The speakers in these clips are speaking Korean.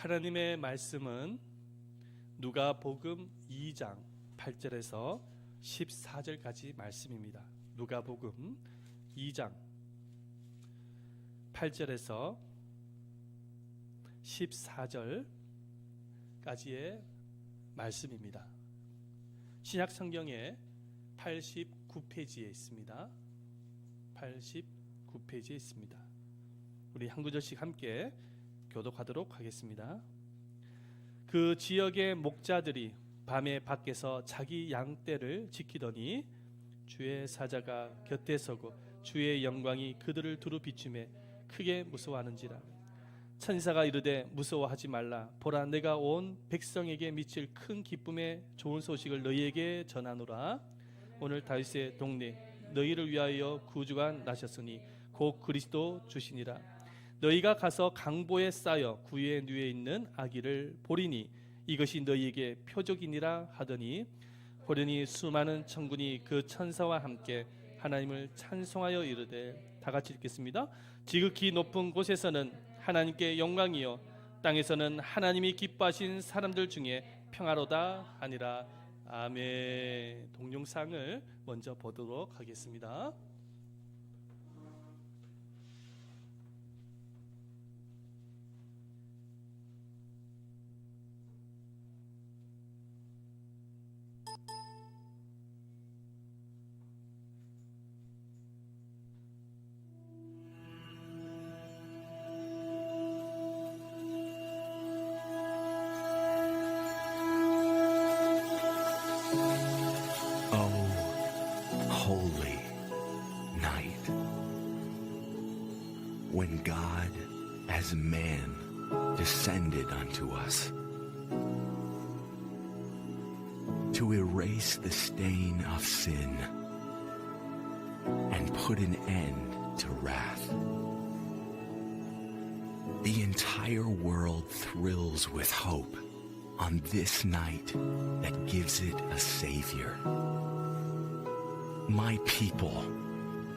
하나님의 말씀은 누가복음 2장 8절에서 14절까지 말씀입니다. 누가복음 2장 8절에서 14절까지의 말씀입니다. 신약 성경의 89페이지에 있습니다. 89페이지에 있습니다. 우리 한 구절씩 함께 교독하도록 하겠습니다. 그 지역의 목자들이 밤에 밖에서 자기 양떼를 지키더니 주의 사자가 곁에 서고 주의 영광이 그들을 두루 비추매 크게 무서워하는지라. 천사가 이르되 무서워하지 말라. 보라, 내가 온 백성에게 미칠 큰 기쁨의 좋은 소식을 너희에게 전하노라. 오늘 다윗의 동네 너희를 위하여 구주가 나셨으니 곧 그리스도 주시니라. 너희가 가서 강보에 쌓여 구유에 누워 있는 아기를 보리니 이것이 너희에게 표적이니라 하더니 보려니 수많은 천군이 그 천사와 함께 하나님을 찬송하여 이르되. 다 같이 읽겠습니다. 지극히 높은 곳에서는 하나님께 영광이요 땅에서는 하나님이 기뻐하신 사람들 중에 평화로다 하니라. 아멘. 동영상을 먼저 보도록 하겠습니다. Holy night, when God as man descended unto us to erase the stain of sin and put an end to wrath. The entire world thrills with hope on this night that gives it a Savior. My people,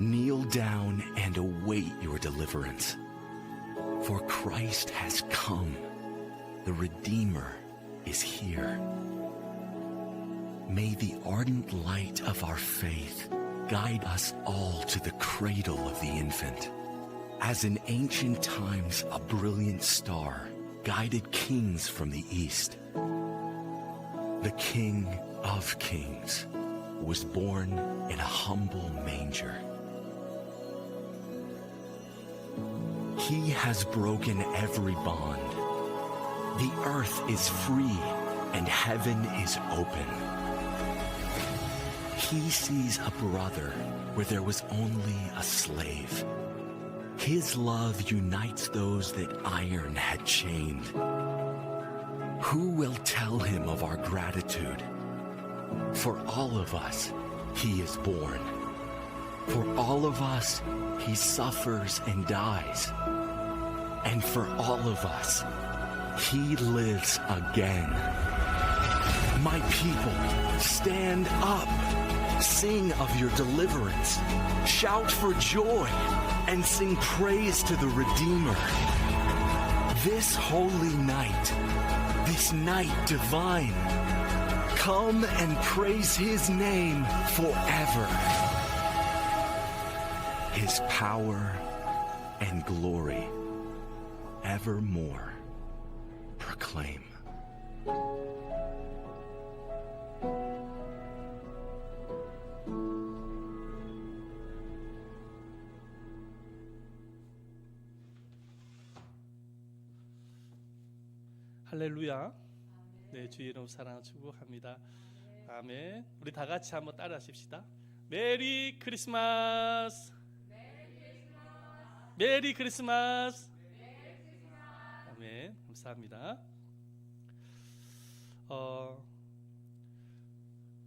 kneel down and await your deliverance. For Christ has come. The Redeemer is here. May the ardent light of our faith guide us all to the cradle of the infant. As in ancient times a brilliant star guided kings from the east, the King of Kings was born in a humble manger. He has broken every bond. The earth is free and heaven is open. He sees a brother where there was only a slave. His love unites those that iron had chained. Who will tell him of our gratitude? For all of us, he is born. For all of us, he suffers and dies. And for all of us, he lives again. My people, stand up. Sing of your deliverance. Shout for joy and sing praise to the Redeemer. This holy night, this night divine, come and praise his name forever. His power and glory evermore proclaim. 할렐루야. 네, 주의 이름 사랑 축복합니다. 아멘. 우리 다 같이 한번 따라 하십시다. 메리 크리스마스. 메리 크리스마스. 아멘. 감사합니다.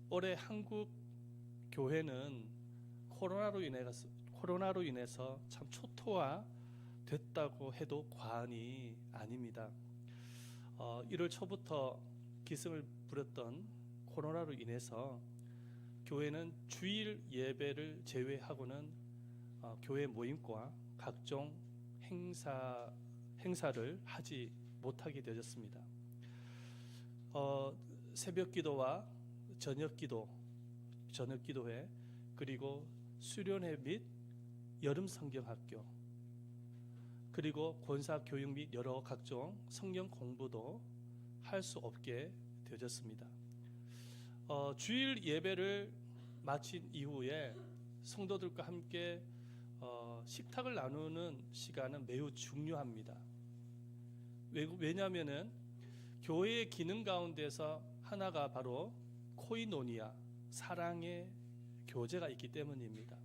올해 한국 교회는 코로나로 인해서 참 초토화 됐다고 해도 과언이 아닙니다. 1월 초부터 기승을 부렸던 코로나로 인해서 교회는 주일 예배를 제외하고는 교회 모임과 각종 행사를 하지 못하게 되었습니다. 새벽 기도와 저녁 기도회, 그리고 수련회 및 여름 성경학교, 그리고 권사 교육 및 여러 각종 성경 공부도 할 수 없게 되어졌습니다. 주일 예배를 마친 이후에 성도들과 함께 식탁을 나누는 시간은 매우 중요합니다. 왜냐하면은 교회의 기능 가운데서 하나가 바로 코이노니아, 사랑의 교제가 있기 때문입니다.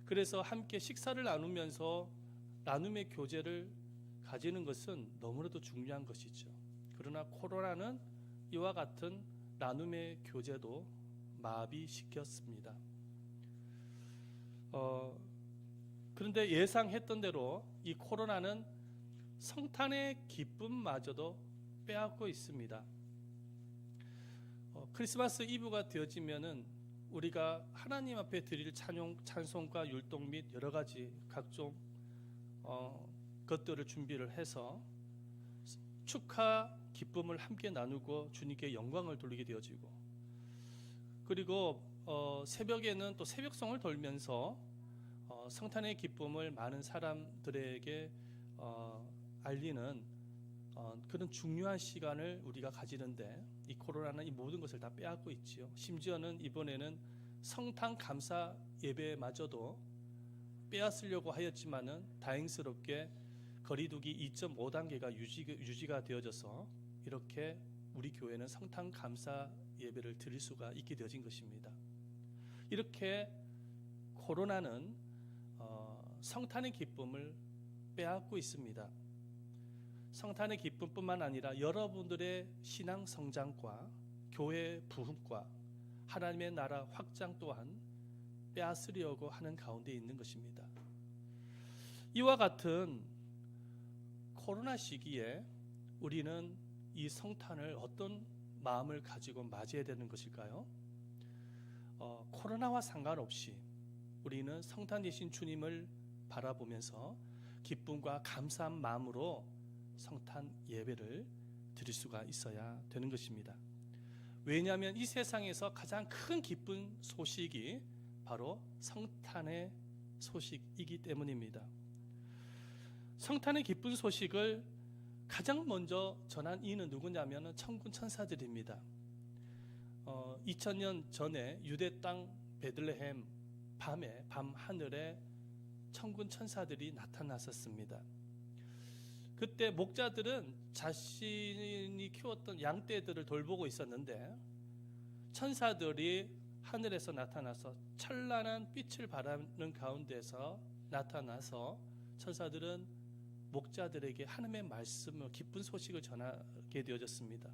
그래서 함께 식사를 나누면서 나눔의 교제를 가지는 것은 너무나도 중요한 것이죠. 그러나 코로나는 이와 같은 나눔의 교제도 마비시켰습니다. 그런데 예상했던 대로 이 코로나는 성탄의 기쁨마저도 빼앗고 있습니다. 크리스마스 이브가 되어지면은 우리가 하나님 앞에 드릴 찬송과 율동 및 여러 가지 각종 것들을 준비를 해서 축하 기쁨을 함께 나누고 주님께 영광을 돌리게 되어지고, 그리고 새벽에는 또 새벽송을 돌면서 성탄의 기쁨을 많은 사람들에게 알리는 그런 중요한 시간을 우리가 가지는데, 이 코로나는 이 모든 것을 다 빼앗고 있지요. 심지어는 이번에는 성탄 감사 예배마저도 빼앗으려고 하였지만은 다행스럽게 거리두기 2.5단계가 유지가 되어져서 이렇게 우리 교회는 성탄 감사 예배를 드릴 수가 있게 되어진 것입니다. 이렇게 코로나는 성탄의 기쁨을 빼앗고 있습니다. 성탄의 기쁨뿐만 아니라 여러분들의 신앙 성장과 교회 부흥과 하나님의 나라 확장 또한 빼앗으려고 하는 가운데 있는 것입니다. 이와 같은 코로나 시기에 우리는 이 성탄을 어떤 마음을 가지고 맞이해야 되는 것일까요? 코로나와 상관없이 우리는 성탄 되신 주님을 바라보면서 기쁨과 감사한 마음으로 성탄 예배를 드릴 수가 있어야 되는 것입니다. 왜냐하면 이 세상에서 가장 큰 기쁜 소식이 바로 성탄의 소식이기 때문입니다. 성탄의 기쁜 소식을 가장 먼저 전한 이는 누구냐면 천군 천사들입니다. 2000년 전에 유대 땅 베들레헴 밤 하늘에 천군 천사들이 나타났었습니다. 그때 목자들은 자신이 키웠던 양떼들을 돌보고 있었는데 천사들이 하늘에서 나타나서 찬란한 빛을 발하는 가운데서 나타나서 천사들은 목자들에게 하나님의 말씀을, 기쁜 소식을 전하게 되어졌습니다.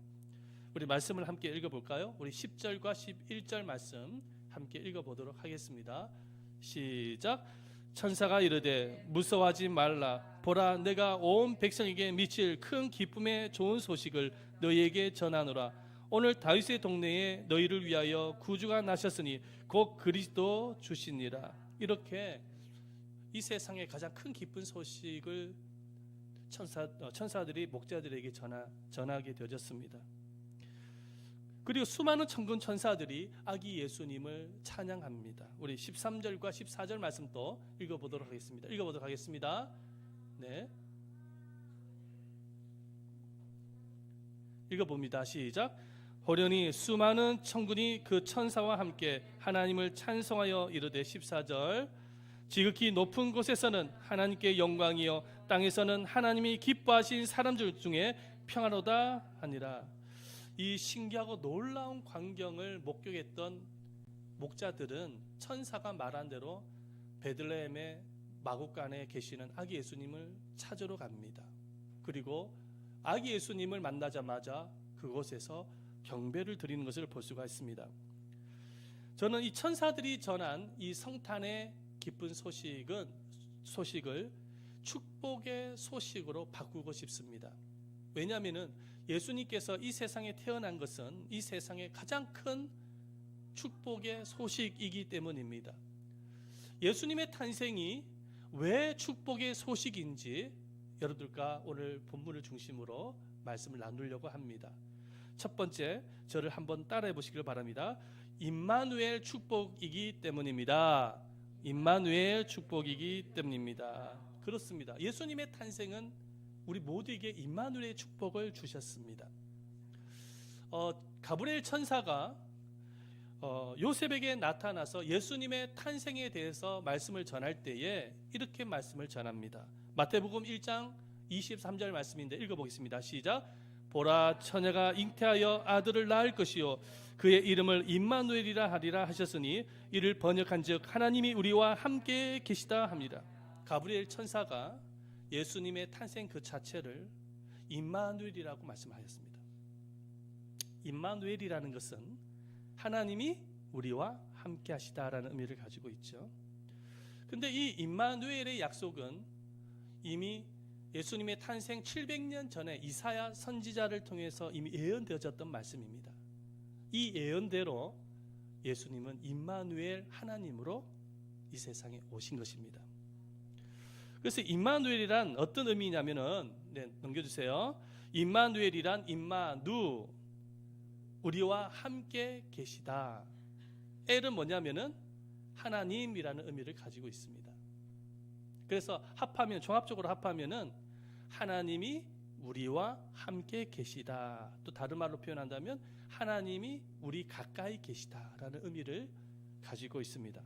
우리 말씀을 함께 읽어볼까요? 우리 10절과 11절 말씀 함께 읽어보도록 하겠습니다. 시작. 천사가 이르되 무서워하지 말라. 보라, 내가 온 백성에게 미칠 큰 기쁨의 좋은 소식을 너희에게 전하노라. 오늘 다윗의 동네에 너희를 위하여 구주가 나셨으니 곧 그리스도 주시니라. 이렇게 이 세상에 가장 큰 기쁜 소식을 천사들이 목자들에게 전하게 되어졌습니다. 그리고 수많은 천군 천사들이 아기 예수님을 찬양합니다. 우리 13절과 14절 말씀 또 읽어보도록 하겠습니다. 네, 읽어봅니다. 시작. 호련히 수많은 천군이 그 천사와 함께 하나님을 찬송하여 이르되 14절. 지극히 높은 곳에서는 하나님께 영광이요 땅에서는 하나님이 기뻐하신 사람들 중에 평안하다 하니라. 이 신기하고 놀라운 광경을 목격했던 목자들은 천사가 말한 대로 베들레헴의 마구간에 계시는 아기 예수님을 찾으러 갑니다. 그리고 아기 예수님을 만나자마자 그곳에서 경배를 드리는 것을 볼 수가 있습니다. 저는 이 천사들이 전한 이 성탄의 기쁜 소식을 축복의 소식으로 바꾸고 싶습니다. 왜냐하면 예수님께서 이 세상에 태어난 것은 이 세상의 가장 큰 축복의 소식이기 때문입니다. 예수님의 탄생이 왜 축복의 소식인지 여러분들과 오늘 본문을 중심으로 말씀을 나누려고 합니다. 첫 번째, 저를 한번 따라해 보시길 바랍니다. 임마누엘 축복이기 때문입니다. 임마누엘 축복이기 때문입니다. 그렇습니다. 예수님의 탄생은 우리 모두에게 임마누엘의 축복을 주셨습니다. 가브리엘 천사가 요셉에게 나타나서 예수님의 탄생에 대해서 말씀을 전할 때에 이렇게 말씀을 전합니다. 마태복음 1장 23절 말씀인데 읽어보겠습니다. 시작. 보라, 처녀가 잉태하여 아들을 낳을 것이요 그의 이름을 임마누엘이라 하리라 하셨으니 이를 번역한즉 하나님이 우리와 함께 계시다 합니다. 가브리엘 천사가 예수님의 탄생 그 자체를 임마누엘이라고 말씀하셨습니다. 임마누엘이라는 것은 하나님이 우리와 함께 하시다라는 의미를 가지고 있죠. 근데 이 임마누엘의 약속은 이미 예수님의 탄생 700년 전에 이사야 선지자를 통해서 이미 예언되어졌던 말씀입니다. 이 예언대로 예수님은 임마누엘 하나님으로 이 세상에 오신 것입니다. 그래서 임마누엘이란 어떤 의미냐면은 넘겨주세요. 임마누엘이란 임마누 우리와 함께 계시다. 엘은 뭐냐면은 하나님이라는 의미를 가지고 있습니다. 그래서 합하면 종합적으로 합하면은 하나님이 우리와 함께 계시다. 또 다른 말로 표현한다면 하나님이 우리 가까이 계시다라는 의미를 가지고 있습니다.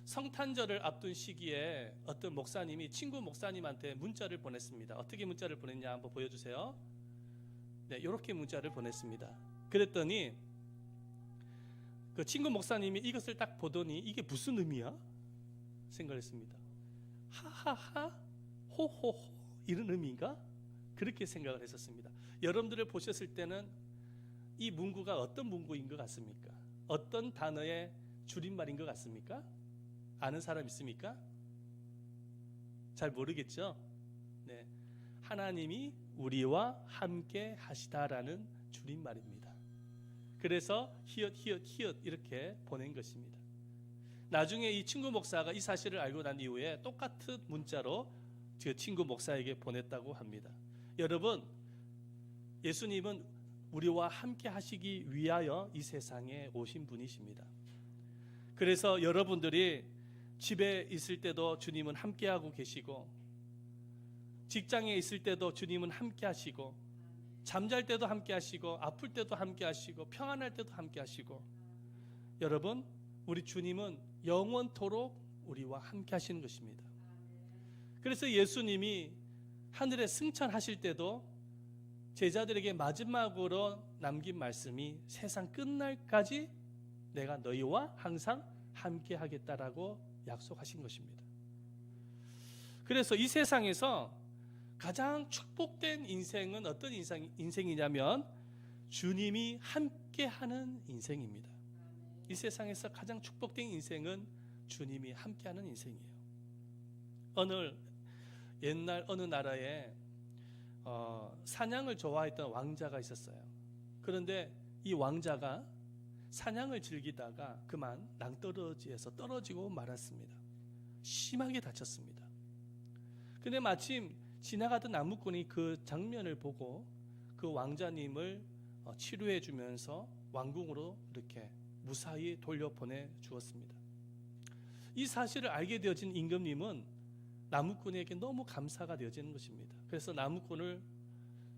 성탄절을 앞둔 시기에 어떤 목사님이 친구 목사님한테 문자를 보냈습니다. 어떻게 문자를 보냈냐 한번 보여주세요. 네, 이렇게 문자를 보냈습니다. 그랬더니 그 친구 목사님이 이것을 딱 보더니 이게 무슨 의미야? 생각했습니다. 하하하, 호호호 이런 의미인가? 그렇게 생각을 했었습니다. 여러분들을 보셨을 때는 이 문구가 어떤 문구인 것 같습니까? 어떤 단어의 줄임말인 것 같습니까? 아는 사람 있습니까? 잘 모르겠죠? 네, 하나님이 우리와 함께 하시다라는 줄임말입니다. 그래서 히읗 이렇게 보낸 것입니다. 나중에 이 친구 목사가 이 사실을 알고 난 이후에 똑같은 문자로 그 친구 목사에게 보냈다고 합니다. 여러분, 예수님은 우리와 함께 하시기 위하여 이 세상에 오신 분이십니다. 그래서 여러분들이 집에 있을 때도 주님은 함께하고 계시고, 직장에 있을 때도 주님은 함께하시고, 잠잘 때도 함께하시고, 아플 때도 함께하시고, 평안할 때도 함께하시고, 여러분, 우리 주님은 영원토록 우리와 함께하시는 것입니다. 그래서 예수님이 하늘에 승천하실 때도 제자들에게 마지막으로 남긴 말씀이 세상 끝날까지 내가 너희와 항상 함께하겠다라고 약속하신 것입니다. 그래서 이 세상에서 가장 축복된 인생은 어떤 인생이냐면 주님이 함께하는 인생입니다. 이 세상에서 가장 축복된 인생은 주님이 함께하는 인생이에요. 옛날 어느 나라에 사냥을 좋아했던 왕자가 있었어요. 그런데 이 왕자가 사냥을 즐기다가 그만 낭떠러지에서 떨어지고 말았습니다. 심하게 다쳤습니다. 근데 마침 지나가던 나무꾼이 그 장면을 보고 그 왕자님을 치료해 주면서 왕궁으로 이렇게 무사히 돌려보내 주었습니다. 이 사실을 알게 되어진 임금님은 나무꾼에게 너무 감사가 되어지는 것입니다. 그래서 나무꾼을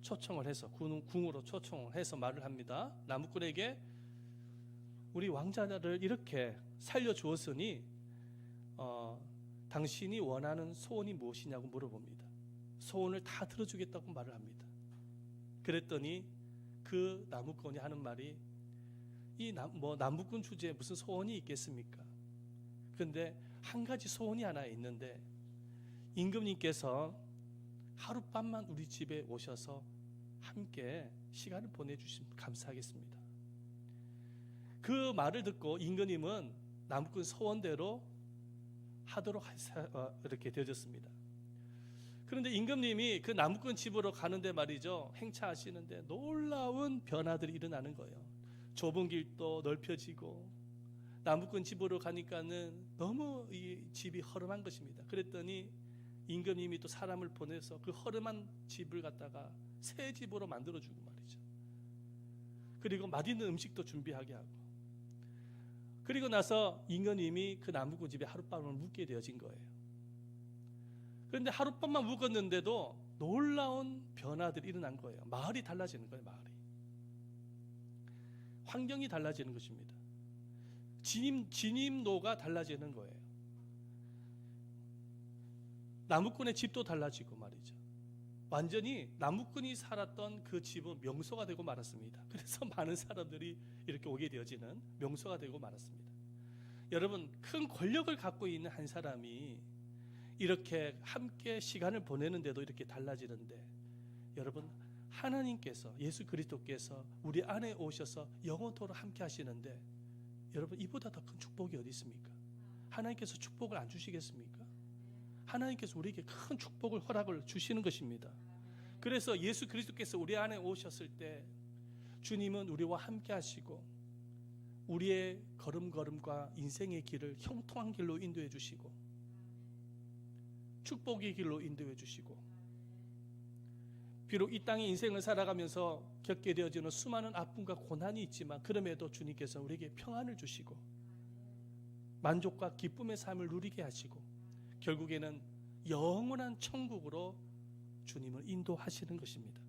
초청을 해서 궁으로 초청을 해서 말을 합니다. 나무꾼에게 우리 왕자를 이렇게 살려주었으니 당신이 원하는 소원이 무엇이냐고 물어봅니다. 소원을 다 들어주겠다고 말을 합니다. 그랬더니 그 나무꾼이 하는 말이 나무꾼 주제에 무슨 소원이 있겠습니까? 그런데 한 가지 소원이 하나 있는데 임금님께서 하룻밤만 우리 집에 오셔서 함께 시간을 보내주시면 감사하겠습니다. 그 말을 듣고 임금님은 나무꾼 소원대로 하도록 이렇게 되어졌습니다. 그런데 임금님이 그 나무꾼 집으로 가는데 말이죠, 행차하시는데 놀라운 변화들이 일어나는 거예요. 좁은 길도 넓혀지고 나무꾼 집으로 가니까는 너무 이 집이 허름한 것입니다. 그랬더니 임금님이 또 사람을 보내서 그 허름한 집을 갖다가 새 집으로 만들어주고 말이죠. 그리고 맛있는 음식도 준비하게 하고, 그리고 나서 임금님이 그 나무꾼 집에 하룻밤을 묵게 되어진 거예요. 그런데 하룻밤만 묵었는데도 놀라운 변화들이 일어난 거예요. 마을이 달라지는 거예요. 마을이, 환경이 달라지는 것입니다. 진입로가 달라지는 거예요. 나무꾼의 집도 달라지고 말이죠. 완전히 나무꾼이 살았던 그 집은 명소가 되고 말았습니다. 그래서 많은 사람들이 이렇게 오게 되어지는 명소가 되고 말았습니다. 여러분, 큰 권력을 갖고 있는 한 사람이 이렇게 함께 시간을 보내는데도 이렇게 달라지는데, 여러분, 하나님께서, 예수 그리스도께서 우리 안에 오셔서 영원토록 함께 하시는데, 여러분, 이보다 더 큰 축복이 어디 있습니까? 하나님께서 축복을 안 주시겠습니까? 하나님께서 우리에게 큰 축복을, 허락을 주시는 것입니다. 그래서 예수 그리스도께서 우리 안에 오셨을 때 주님은 우리와 함께 하시고 우리의 걸음걸음과 인생의 길을 형통한 길로 인도해 주시고 축복의 길로 인도해 주시고, 비록 이 땅의 인생을 살아가면서 겪게 되어지는 수많은 아픔과 고난이 있지만 그럼에도 주님께서 우리에게 평안을 주시고 만족과 기쁨의 삶을 누리게 하시고 결국에는 영원한 천국으로 주님을 인도하시는 것입니다.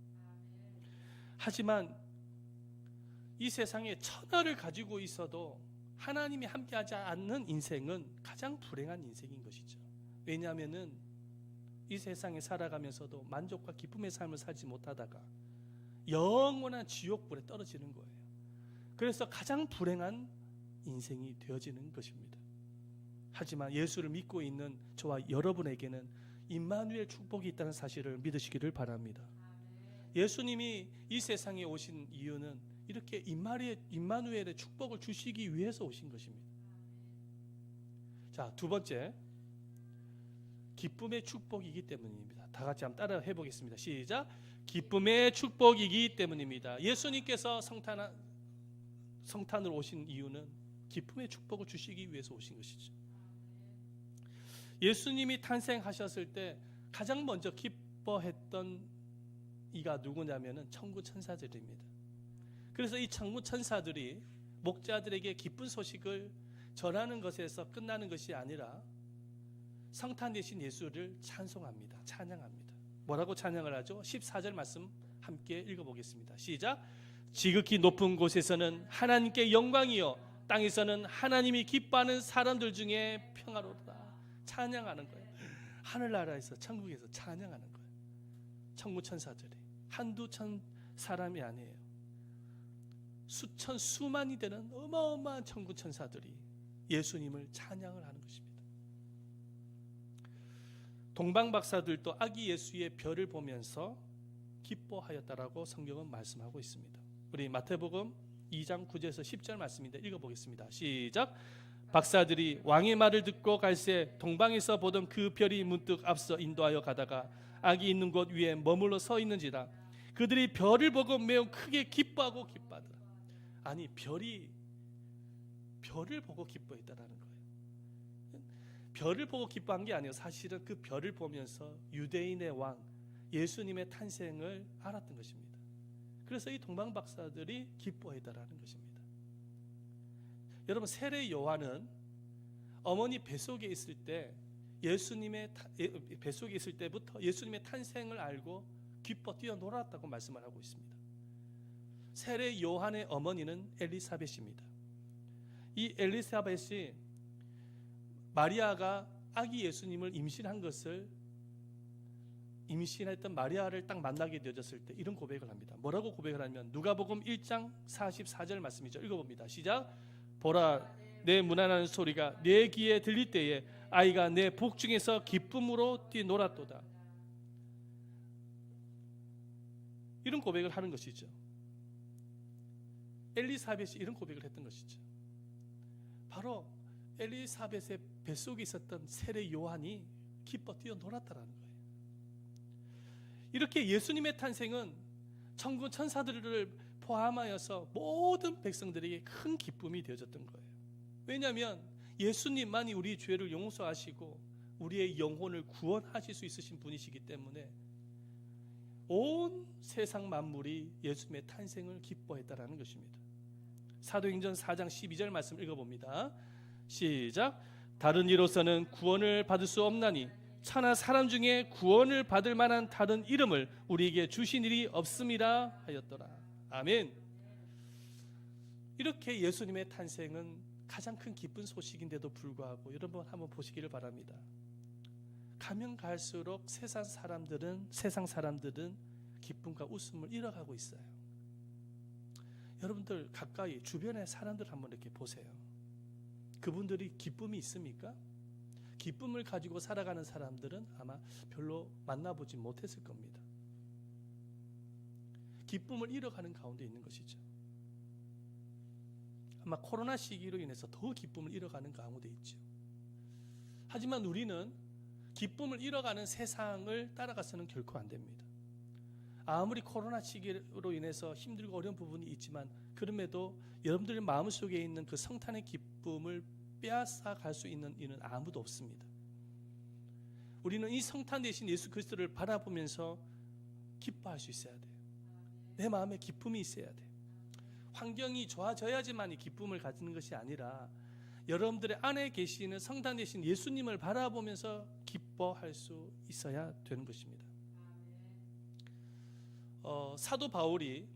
하지만 이 세상에 천하를 가지고 있어도 하나님이 함께하지 않는 인생은 가장 불행한 인생인 것이죠. 왜냐하면은 이 세상에 살아가면서도 만족과 기쁨의 삶을 살지 못하다가 영원한 지옥불에 떨어지는 거예요. 그래서 가장 불행한 인생이 되어지는 것입니다. 하지만 예수를 믿고 있는 저와 여러분에게는 임마누엘 축복이 있다는 사실을 믿으시기를 바랍니다. 예수님이 이 세상에 오신 이유는 이렇게 임마누엘의 축복을 주시기 위해서 오신 것입니다. 자, 두 번째, 기쁨의 축복이기 때문입니다. 다 같이 한번 따라 해보겠습니다. 시작. 기쁨의 축복이기 때문입니다. 예수님께서 성탄으로 오신 이유는 기쁨의 축복을 주시기 위해서 오신 것이죠. 예수님이 탄생하셨을 때 가장 먼저 기뻐했던 이가 누구냐면은 천군 천사들입니다. 그래서 이 천군 천사들이 목자들에게 기쁜 소식을 전하는 것에서 끝나는 것이 아니라 성탄 되신 예수를 찬송합니다. 찬양합니다. 뭐라고 찬양을 하죠? 14절 말씀 함께 읽어보겠습니다. 시작. 지극히 높은 곳에서는 하나님께 영광이요 땅에서는 하나님이 기뻐하는 사람들 중에 평화로다. 찬양하는 거예요. 하늘나라에서, 천국에서 찬양하는 거예요. 천군 천사들이 한두 천 사람이 아니에요. 수천 수만이 되는 어마어마한 천군 천사들이 예수님을 찬양을 하는 것입니다. 동방 박사들도 아기 예수의 별을 보면서 기뻐하였다라고 성경은 말씀하고 있습니다. 우리 마태복음 2장 9절에서 10절 말씀인데 읽어보겠습니다. 시작. 박사들이 왕의 말을 듣고 갈새 동방에서 보던 그 별이 문득 앞서 인도하여 가다가 아기 있는 곳 위에 머물러 서 있는지라. 그들이 별을 보고 매우 크게 기뻐하고 기뻐하더라. 아니, 별을 보고 기뻐했다라는 거예요. 별을 보고 기뻐한 게 아니에요. 사실은 그 별을 보면서 유대인의 왕 예수님의 탄생을 알았던 것입니다. 그래서 이 동방 박사들이 기뻐했다라는 것입니다. 여러분, 세례 요한은 어머니 뱃속에 있을 때 뱃속에 있을 때부터 예수님의 탄생을 알고 기뻐 뛰어놀았다고 말씀을 하고 있습니다. 세례 요한의 어머니는 엘리사벳입니다. 이 엘리사벳이 마리아가 아기 예수님을 임신했던 마리아를 딱 만나게 되어졌을 때 이런 고백을 합니다. 뭐라고 고백을 하냐면 누가복음 1장 44절 말씀이죠. 읽어봅니다. 시작. 보라, 내 문안하는 소리가 내 귀에 들릴 때에 아이가 내 복중에서 기쁨으로 뛰놀았도다. 이런 고백을 하는 것이죠. 엘리사벳이 이런 고백을 했던 것이죠. 바로 엘리사벳의 뱃속에 있었던 세례 요한이 기뻐 뛰어놀았다라는 거예요. 이렇게 예수님의 탄생은 천군 천사들을 포함하여서 모든 백성들에게 큰 기쁨이 되어졌던 거예요. 왜냐하면 예수님만이 우리 죄를 용서하시고 우리의 영혼을 구원하실 수 있으신 분이시기 때문에 온 세상 만물이 예수님의 탄생을 기뻐했다라는 것입니다. 사도행전 4장 12절 말씀 읽어봅니다. 시작. 다른 이로서는 구원을 받을 수 없나니 천하 사람 중에 구원을 받을 만한 다른 이름을 우리에게 주신 일이 없음이라 하였더라. 아멘. 이렇게 예수님의 탄생은 가장 큰 기쁜 소식인데도 불구하고 여러분 한번 보시기를 바랍니다. 가면 갈수록 세상 사람들은 기쁨과 웃음을 잃어가고 있어요. 여러분들 가까이 주변의 사람들 한번 이렇게 보세요. 그분들이 기쁨이 있습니까? 기쁨을 가지고 살아가는 사람들은 아마 별로 만나보지 못했을 겁니다. 기쁨을 잃어가는 가운데 있는 것이죠. 아마 코로나 시기로 인해서 더 기쁨을 잃어가는 가운데 있죠. 하지만 우리는 기쁨을 잃어가는 세상을 따라가서는 결코 안 됩니다. 아무리 코로나 시기로 인해서 힘들고 어려운 부분이 있지만 그럼에도 여러분들의 마음속에 있는 그 성탄의 기쁨을 빼앗아 갈 수 있는 이는 아무도 없습니다. 우리는 이 성탄 대신 예수 그리스도를 바라보면서 기뻐할 수 있어야 돼요. 내 마음에 기쁨이 있어야 돼요. 환경이 좋아져야지만 이 기쁨을 가지는 것이 아니라 여러분들의 안에 계시는 성탄 대신 예수님을 바라보면서 기뻐할 수 있어야 되는 것입니다. 사도 바울이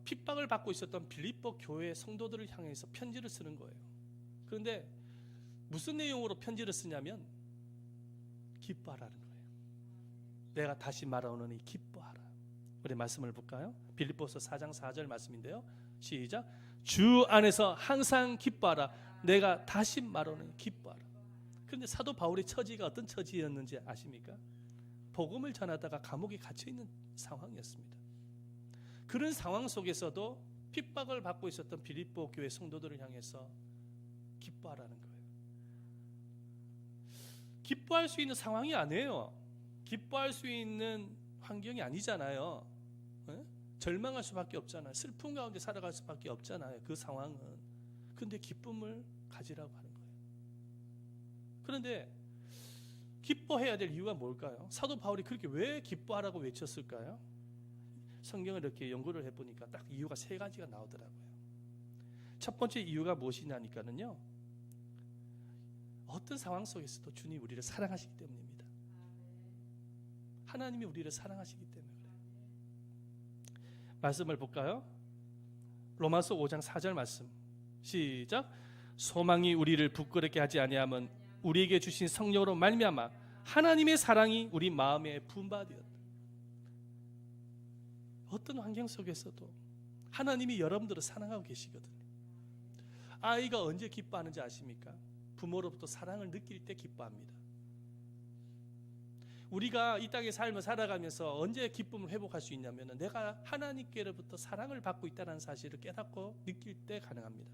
핍박을 받고 있었던 빌립보 교회 성도들을 향해서 편지를 쓰는 거예요. 그런데 무슨 내용으로 편지를 쓰냐면 기뻐하라는 거예요. 내가 다시 말하오노니 기뻐하라. 우리 말씀을 볼까요? 빌립보서 4장 4절 말씀인데요. 시작. 주 안에서 항상 기뻐하라. 내가 다시 말하오노니 기뻐하라. 그런데 사도 바울의 처지가 어떤 처지였는지 아십니까? 복음을 전하다가 감옥에 갇혀 있는 상황이었습니다. 그런 상황 속에서도 핍박을 받고 있었던 빌립보 교회 성도들을 향해서 기뻐하라는 거예요. 기뻐할 수 있는 상황이 아니에요. 기뻐할 수 있는 환경이 아니잖아요. 네? 절망할 수밖에 없잖아요. 슬픔 가운데 살아갈 수밖에 없잖아요. 그 상황은. 그런데 기쁨을 가지라고 하는 거예요. 그런데 기뻐해야 될 이유가 뭘까요? 사도 바울이 그렇게 왜 기뻐하라고 외쳤을까요? 성경을 이렇게 연구를 해보니까 딱 이유가 세 가지가 나오더라고요. 첫 번째 이유가 무엇이냐니까는요, 어떤 상황 속에서도 주님이 우리를 사랑하시기 때문입니다. 하나님이 우리를 사랑하시기 때문에 그래요. 말씀을 볼까요? 로마서 5장 4절 말씀 시작. 소망이 우리를 부끄럽게 하지 아니하면 우리에게 주신 성령으로 말미암아 하나님의 사랑이 우리 마음에 분바되었다. 어떤 환경 속에서도 하나님이 여러분들을 사랑하고 계시거든요. 아이가 언제 기뻐하는지 아십니까? 부모로부터 사랑을 느낄 때 기뻐합니다. 우리가 이 땅의 삶을 살아가면서 언제 기쁨을 회복할 수 있냐면 내가 하나님께로부터 사랑을 받고 있다는 사실을 깨닫고 느낄 때 가능합니다.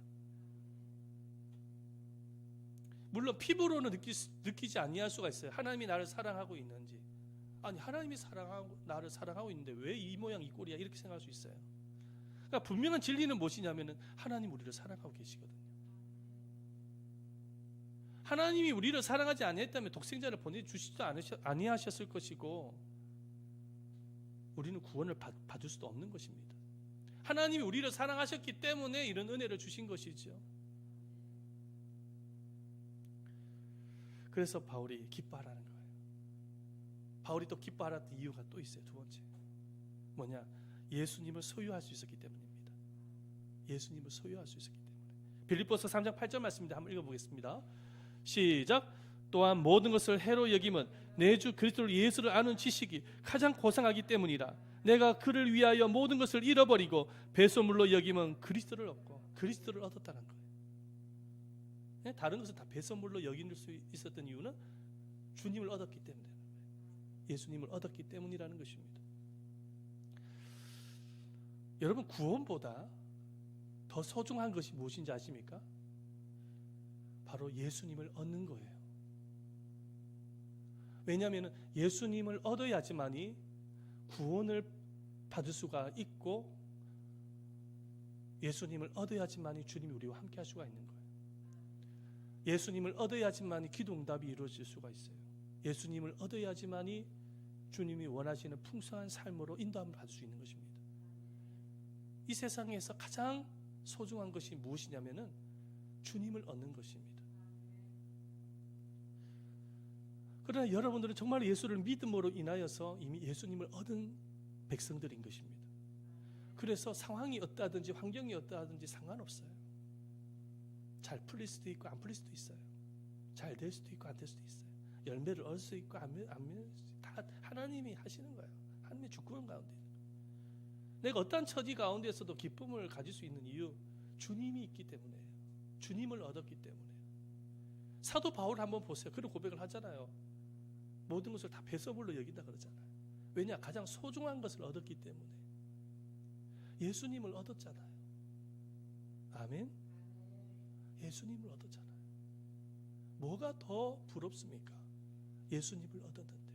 물론 피부로는 느끼지 아니할 수가 있어요. 하나님이 나를 사랑하고 있는지. 아니 하나님이 나를 사랑하고 있는데 왜 이 모양 이 꼴이야 이렇게 생각할 수 있어요. 그러니까 분명한 진리는 무엇이냐면 하나님 우리를 사랑하고 계시거든요. 하나님이 우리를 사랑하지 아니했다면 독생자를 보내주시지도 아니하셨을 것이고 우리는 구원을 받을 수도 없는 것입니다. 하나님이 우리를 사랑하셨기 때문에 이런 은혜를 주신 것이죠. 그래서 바울이 기뻐하라는 거예요. 바울이 또 기뻐하라는 이유가 또 있어요. 두 번째 뭐냐? 예수님을 소유할 수 있었기 때문입니다. 예수님을 소유할 수 있었기 때문에. 빌립보서 3장 8절 말씀입니다. 한번 읽어보겠습니다. 시작. 또한 모든 것을 해로 여김은 내 주 그리스도 예수를 아는 지식이 가장 고상하기 때문이라. 내가 그를 위하여 모든 것을 잃어버리고 배설물로 여김은 그리스도를 얻고 그리스도를 얻었다는 거예요. 네? 다른 것은 다 배설물로 여길 수 있었던 이유는 주님을 얻었기 때문에, 예수님을 얻었기 때문이라는 것입니다. 여러분 구원보다 더 소중한 것이 무엇인지 아십니까? 바로 예수님을 얻는 거예요. 왜냐하면 예수님을 얻어야지만이 구원을 받을 수가 있고 예수님을 얻어야지만이 주님이 우리와 함께 할 수가 있는 거예요. 예수님을 얻어야지만 기도 응답이 이루어질 수가 있어요. 예수님을 얻어야지만이 주님이 원하시는 풍성한 삶으로 인도함을 받을 수 있는 것입니다. 이 세상에서 가장 소중한 것이 무엇이냐면은 주님을 얻는 것입니다. 그러나 여러분들은 정말 예수를 믿음으로 인하여서 이미 예수님을 얻은 백성들인 것입니다. 그래서 상황이 어떠하든지 환경이 어떠하든지 상관없어요. 잘 풀릴 수도 있고 안 풀릴 수도 있어요. 잘 될 수도 있고 안 될 수도 있어요. 열매를 얻을 수 있고 안 맺을 수도 있고 다 하나님이 하시는 거예요. 하나님의 주권 가운데. 내가 어떠한 처지 가운데서도 기쁨을 가질 수 있는 이유, 주님이 있기 때문에요. 주님을 얻었기 때문에. 사도 바울 한번 보세요. 그런 고백을 하잖아요. 모든 것을 다 배설물로 여긴다 그러잖아요. 왜냐? 가장 소중한 것을 얻었기 때문에. 예수님을 얻었잖아요. 아멘. 예수님을 얻었잖아요. 뭐가 더 부럽습니까? 예수님을 얻었는데.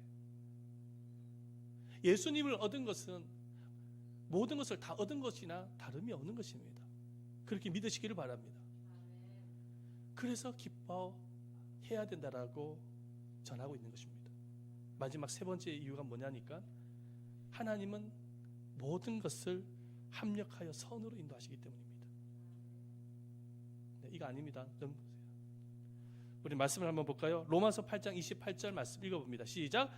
예수님을 얻은 것은 모든 것을 다 얻은 것이나 다름이 없는 것입니다. 그렇게 믿으시기를 바랍니다. 그래서 기뻐해야 된다라고 전하고 있는 것입니다. 마지막 세 번째 이유가 뭐냐니까, 하나님은 모든 것을 합력하여 선으로 인도하시기 때문입니다. 네, 이거 아닙니다. 우리 말씀을 한번 볼까요? 로마서 8장 28절 말씀 읽어봅니다. 시작.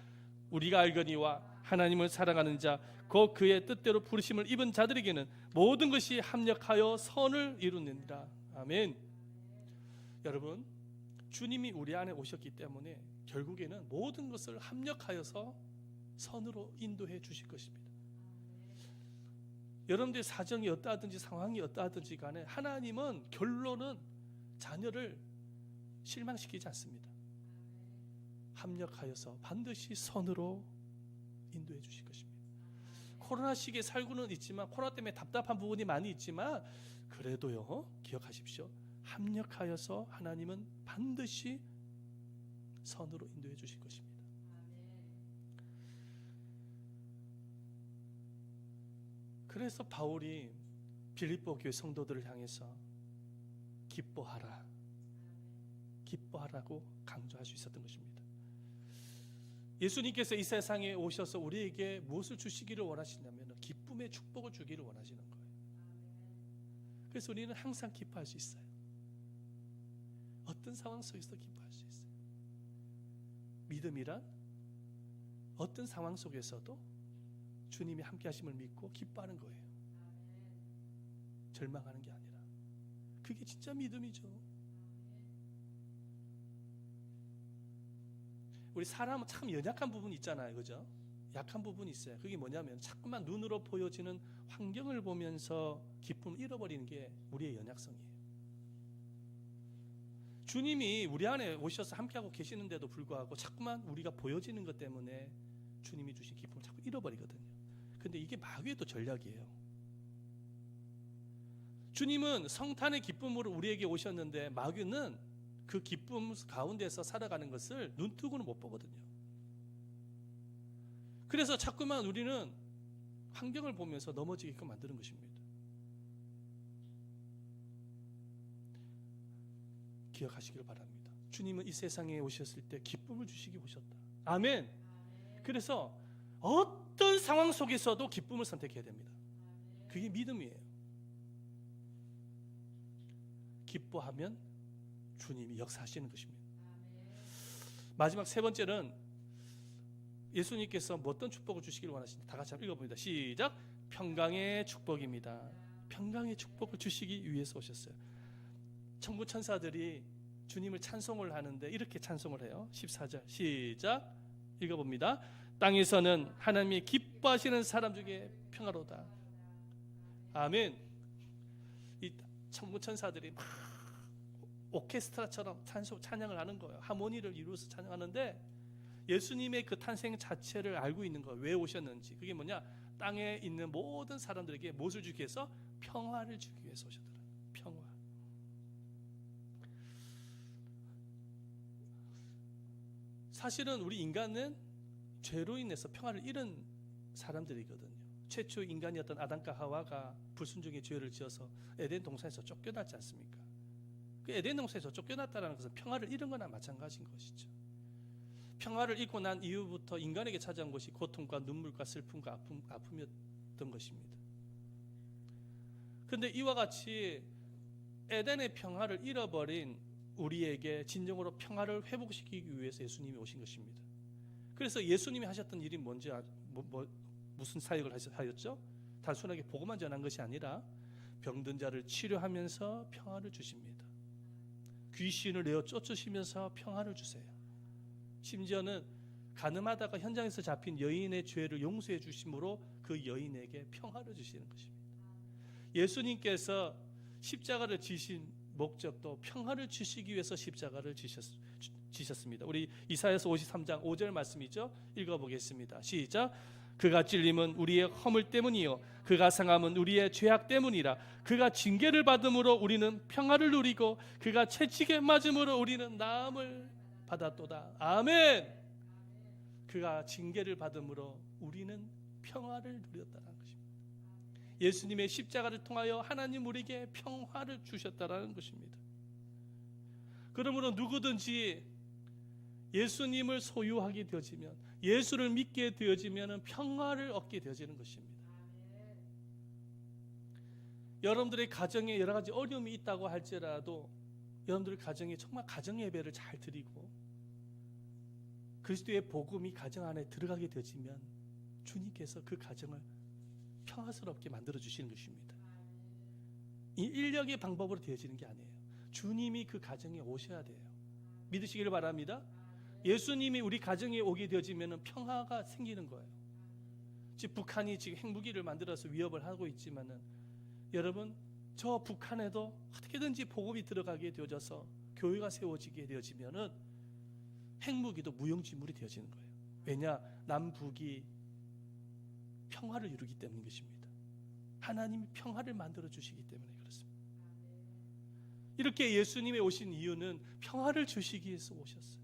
우리가 알거니와 하나님을 사랑하는 자 곧 그의 뜻대로 부르심을 입은 자들에게는 모든 것이 합력하여 선을 이루느니라. 아멘. 여러분, 주님이 우리 안에 오셨기 때문에 결국에는 모든 것을 합력하여서 선으로 인도해 주실 것입니다. 여러분들의 사정이 어떠하든지 상황이 어떠하든지 간에 하나님은 결론은 자녀를 실망시키지 않습니다. 합력하여서 반드시 선으로 인도해 주실 것입니다. 코로나 시기에 살고는 있지만, 코로나 때문에 답답한 부분이 많이 있지만, 그래도요, 기억하십시오. 합력하여서 하나님은 반드시 선으로 인도해 주실 것입니다. 그래서 바울이 빌립보 교회 성도들을 향해서 기뻐하라, 기뻐하라고 강조할 수 있었던 것입니다. 예수님께서 이 세상에 오셔서 우리에게 무엇을 주시기를 원하시냐면 기쁨의 축복을 주기를 원하시는 거예요. 그래서 우리는 항상 기뻐할 수 있어요. 어떤 상황 속에서도 기뻐할 수 있어요. 믿음이란 어떤 상황 속에서도 주님이 함께 하심을 믿고 기뻐하는 거예요. 절망하는 게 아니라. 그게 진짜 믿음이죠. 우리 사람은 참 연약한 부분이 있잖아요. 그죠? 약한 부분이 있어요. 그게 뭐냐면 자꾸만 눈으로 보여지는 환경을 보면서 기쁨을 잃어버리는 게 우리의 연약성이에요. 주님이 우리 안에 오셔서 함께하고 계시는데도 불구하고 자꾸만 우리가 보여지는 것 때문에 주님이 주신 기쁨을 자꾸 잃어버리거든요. 근데 이게 마귀의 또 전략이에요. 주님은 성탄의 기쁨으로 우리에게 오셨는데 마귀는 그 기쁨 가운데서 살아가는 것을 눈뜨고는 못 보거든요. 그래서 자꾸만 우리는 환경을 보면서 넘어지게끔 만드는 것입니다. 기억하시길 바랍니다. 주님은 이 세상에 오셨을 때 기쁨을 주시기 오셨다. 아멘. 그래서 어떤 상황 속에서도 기쁨을 선택해야 됩니다. 그게 믿음이에요. 기뻐하면 주님이 역사하시는 것입니다. 마지막 세 번째는 예수님께서 어떤 축복을 주시길 원하시는지 다 같이 한번 읽어봅니다. 시작. 평강의 축복입니다. 평강의 축복을 주시기 위해서 오셨어요. 천부 천사들이 주님을 찬송을 하는데 이렇게 찬송을 해요. 14절 시작. 읽어봅니다. 땅에서는 하나님이 기뻐하시는 사람 중에 평화로다. 아멘. 이 천부 천사들이 막 오케스트라처럼 찬양을 하는 거예요. 하모니를 이루어서 찬양하는데 예수님의 그 탄생 자체를 알고 있는 거예요. 왜 오셨는지. 그게 뭐냐? 땅에 있는 모든 사람들에게 무엇을 주기 위해서? 평화를 주기 위해서 오셨더라고요. 평화. 사실은 우리 인간은 죄로 인해서 평화를 잃은 사람들이거든요. 최초 인간이었던 아담과 하와가 불순종의 죄를 지어서 에덴 동산에서 쫓겨났지 않습니까? 그 에덴 동산에서 쫓겨났다는 것은 평화를 잃은 거나 마찬가지인 것이죠. 평화를 잃고 난 이후부터 인간에게 찾아온 것이 고통과 눈물과 슬픔과 아픔이었던 것입니다. 그런데 이와 같이 에덴의 평화를 잃어버린 우리에게 진정으로 평화를 회복시키기 위해서 예수님이 오신 것입니다. 그래서 예수님이 하셨던 일이 뭔지 무슨 사역을 하였죠? 단순하게 복음만 전한 것이 아니라 병든 자를 치료하면서 평화를 주십니다. 귀신을 내어 쫓으시면서 평화를 주세요. 심지어는 가늠하다가 현장에서 잡힌 여인의 죄를 용서해 주심으로 그 여인에게 평화를 주시는 것입니다. 예수님께서 십자가를 지신 목적도 평화를 주시기 위해서 십자가를 지셨습니다. 우리 이사야서 53장 5절 말씀이죠. 읽어보겠습니다. 시작. 그가 찔림은 우리의 허물 때문이요 그가 상함은 우리의 죄악 때문이라. 그가 징계를 받음으로 우리는 평화를 누리고 그가 채찍에 맞음으로 우리는 나음을 받았도다. 아멘. 그가 징계를 받음으로 우리는 평화를 누렸다는 것입니다. 예수님의 십자가를 통하여 하나님 우리에게 평화를 주셨다는 것입니다. 그러므로 누구든지 예수님을 소유하게 되어지면, 예수를 믿게 되어지면 평화를 얻게 되어지는 것입니다. 여러분들의 가정에 여러 가지 어려움이 있다고 할지라도 여러분들 가정에 정말 가정 예배를 잘 드리고 그리스도의 복음이 가정 안에 들어가게 되어지면 주님께서 그 가정을 평화스럽게 만들어 주시는 것입니다. 이 인력의 방법으로 되어지는 게 아니에요. 주님이 그 가정에 오셔야 돼요. 믿으시기를 바랍니다. 예수님이 우리 가정에 오게 되어지면 평화가 생기는 거예요. 지금 북한이 지금 핵무기를 만들어서 위협을 하고 있지만은 여러분 저 북한에도 어떻게든지 복음이 들어가게 되어져서 교회가 세워지게 되어지면은 핵무기도 무용지물이 되어지는 거예요. 왜냐? 남북이 평화를 이루기 때문인 것입니다. 하나님이 평화를 만들어 주시기 때문에 그렇습니다. 이렇게 예수님이 오신 이유는 평화를 주시기 위해서 오셨어요.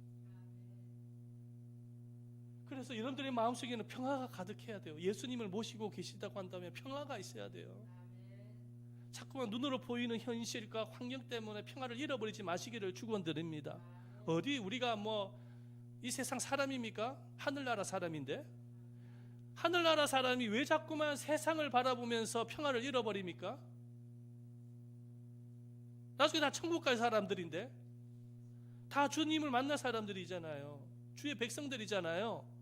그래서 여러분들의 마음속에는 평화가 가득해야 돼요. 예수님을 모시고 계시다고 한다면 평화가 있어야 돼요. 자꾸만 눈으로 보이는 현실과 환경 때문에 평화를 잃어버리지 마시기를 축원드립니다. 어디 우리가 이 세상 사람입니까? 하늘나라 사람인데 하늘나라 사람이 왜 자꾸만 세상을 바라보면서 평화를 잃어버립니까? 나중에 다 천국 갈 사람들인데 다 주님을 만날 사람들이잖아요. 주의 백성들이잖아요.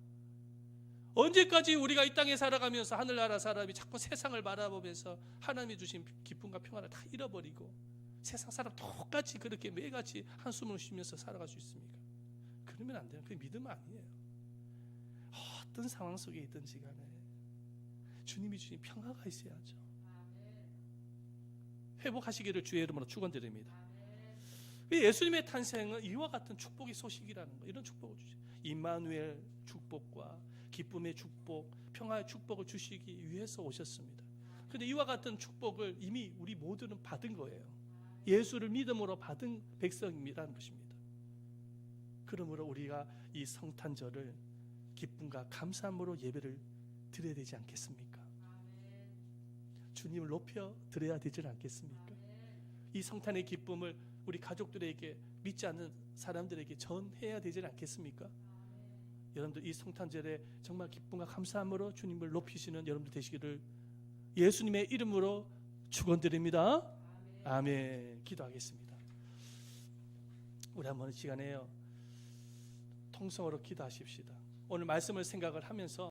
언제까지 우리가 이 땅에 살아가면서 하늘나라 사람이 자꾸 세상을 바라보면서 하나님이 주신 기쁨과 평화를 다 잃어버리고 세상 사람 똑같이 그렇게 매일같이 한숨을 쉬면서 살아갈 수 있습니까? 그러면 안 돼요. 그게 믿음 아니에요. 어떤 상황 속에 있든지 간에 주님이 주신 평화가 있어야죠. 회복하시기를 주의 이름으로 축원드립니다. 예수님의 탄생은 이와 같은 축복의 소식이라는 거, 이런 축복을 주죠. 임마누엘 축복과 기쁨의 축복, 평화의 축복을 주시기 위해서 오셨습니다. 그런데 이와 같은 축복을 이미 우리 모두는 받은 거예요. 예수를 믿음으로 받은 백성이라는 것입니다. 그러므로 우리가 이 성탄절을 기쁨과 감사함으로 예배를 드려야 되지 않겠습니까? 주님을 높여 드려야 되지 않겠습니까? 이 성탄의 기쁨을 우리 가족들에게, 믿지 않는 사람들에게 전해야 되지 않겠습니까? 여러분들 이 성탄절에 정말 기쁨과 감사함으로 주님을 높이시는 여러분들 되시기를 예수님의 이름으로 축원드립니다. 아멘. 기도하겠습니다. 우리 한번 이 시간에요 통성으로 기도하십시다. 오늘 말씀을 생각을 하면서